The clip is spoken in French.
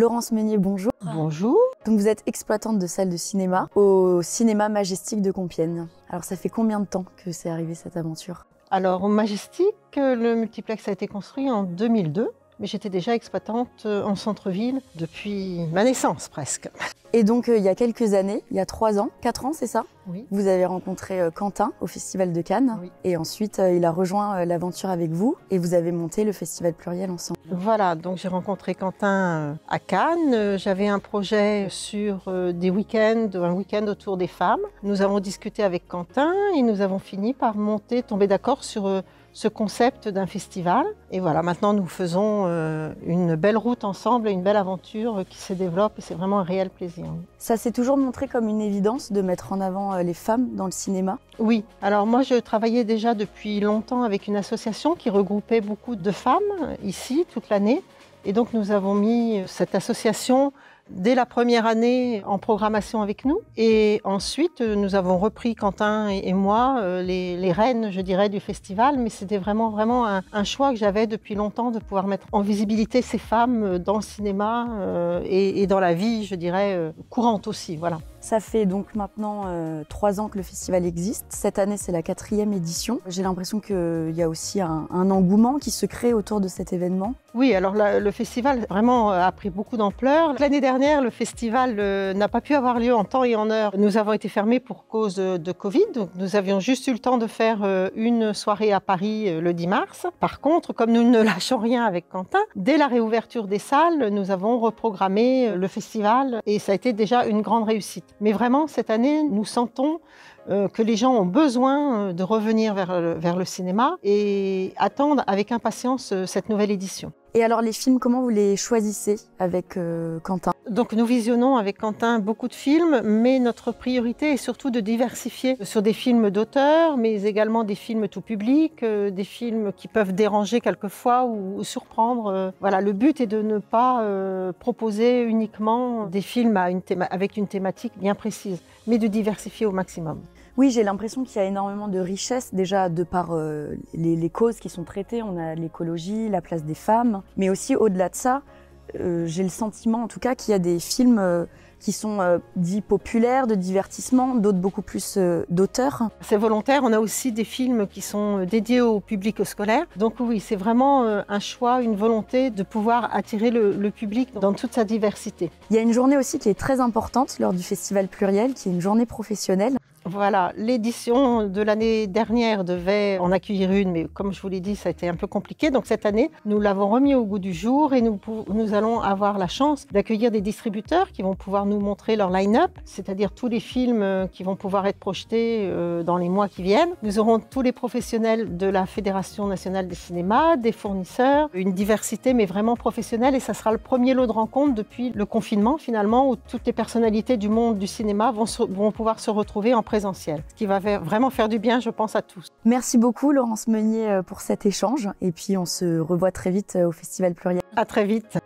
Laurence Meunier, bonjour. Bonjour. Donc vous êtes exploitante de salle de cinéma au Cinéma Majestic de Compiègne. Alors ça fait combien de temps que c'est arrivé cette aventure? Alors au Majestic, le multiplex a été construit en 2002, mais j'étais déjà exploitante en centre-ville depuis ma naissance presque. Et donc il y a quelques années, il y a 3 ans, 4 ans c'est ça? Oui. Vous avez rencontré Quentin au Festival de Cannes, Oui. Et ensuite il a rejoint l'aventure avec vous et vous avez monté le Festival Pluriel ensemble. Voilà, donc j'ai rencontré Quentin à Cannes. J'avais un projet sur des week-ends, un week-end autour des femmes. Nous avons discuté avec Quentin et nous avons fini par tomber d'accord sur ce concept d'un festival. Et voilà, maintenant nous faisons une belle route ensemble, une belle aventure qui se développe et c'est vraiment un réel plaisir. Ça s'est toujours montré comme une évidence de mettre en avant les femmes dans le cinéma? Oui, alors moi je travaillais déjà depuis longtemps avec une association qui regroupait beaucoup de femmes ici toute l'année. Et donc nous avons mis cette association dès la première année en programmation avec nous. Et ensuite, nous avons repris, Quentin et moi, les rênes, je dirais, du festival. Mais c'était vraiment un choix que j'avais depuis longtemps de pouvoir mettre en visibilité ces femmes dans le cinéma et dans la vie, je dirais, courante aussi. Voilà. Ça fait donc maintenant 3 ans que le festival existe. Cette année, c'est la 4e édition. J'ai l'impression qu'il y a aussi un engouement qui se crée autour de cet événement. Oui, alors le festival vraiment a pris beaucoup d'ampleur. L'année dernière, le festival n'a pas pu avoir lieu en temps et en heure. Nous avons été fermés pour cause de Covid. Donc nous avions juste eu le temps de faire une soirée à Paris le 10 mars. Par contre, comme nous ne lâchons rien avec Quentin, dès la réouverture des salles, nous avons reprogrammé le festival et ça a été déjà une grande réussite. Mais vraiment, cette année, nous sentons que les gens ont besoin de revenir vers le cinéma et attendent avec impatience cette nouvelle édition. Et alors les films, comment vous les choisissez avec Quentin? Donc nous visionnons avec Quentin beaucoup de films, mais notre priorité est surtout de diversifier sur des films d'auteur, mais également des films tout public, des films qui peuvent déranger quelquefois ou surprendre. Voilà, le but est de ne pas proposer uniquement des films avec une thématique bien précise, mais de diversifier au maximum. Oui, j'ai l'impression qu'il y a énormément de richesse, déjà de par les causes qui sont traitées. On a l'écologie, la place des femmes, mais aussi au-delà de ça, j'ai le sentiment en tout cas qu'il y a des films qui sont dits populaires, de divertissement, d'autres beaucoup plus d'auteurs. C'est volontaire, on a aussi des films qui sont dédiés au public scolaire. Donc oui, c'est vraiment un choix, une volonté de pouvoir attirer le public dans toute sa diversité. Il y a une journée aussi qui est très importante lors du Festival Pluriel, qui est une journée professionnelle. Voilà, l'édition de l'année dernière devait en accueillir une, mais comme je vous l'ai dit, ça a été un peu compliqué. Donc cette année, nous l'avons remis au goût du jour et nous allons avoir la chance d'accueillir des distributeurs qui vont pouvoir nous montrer leur line-up, c'est-à-dire tous les films qui vont pouvoir être projetés dans les mois qui viennent. Nous aurons tous les professionnels de la Fédération nationale des cinémas, des fournisseurs, une diversité mais vraiment professionnelle et ça sera le premier lot de rencontre depuis le confinement finalement où toutes les personnalités du monde du cinéma vont pouvoir se retrouver en présentiel, ce qui va vraiment faire du bien, je pense, à tous. Merci beaucoup Laurence Meunier pour cet échange et puis on se revoit très vite au Festival Pluriel. À très vite.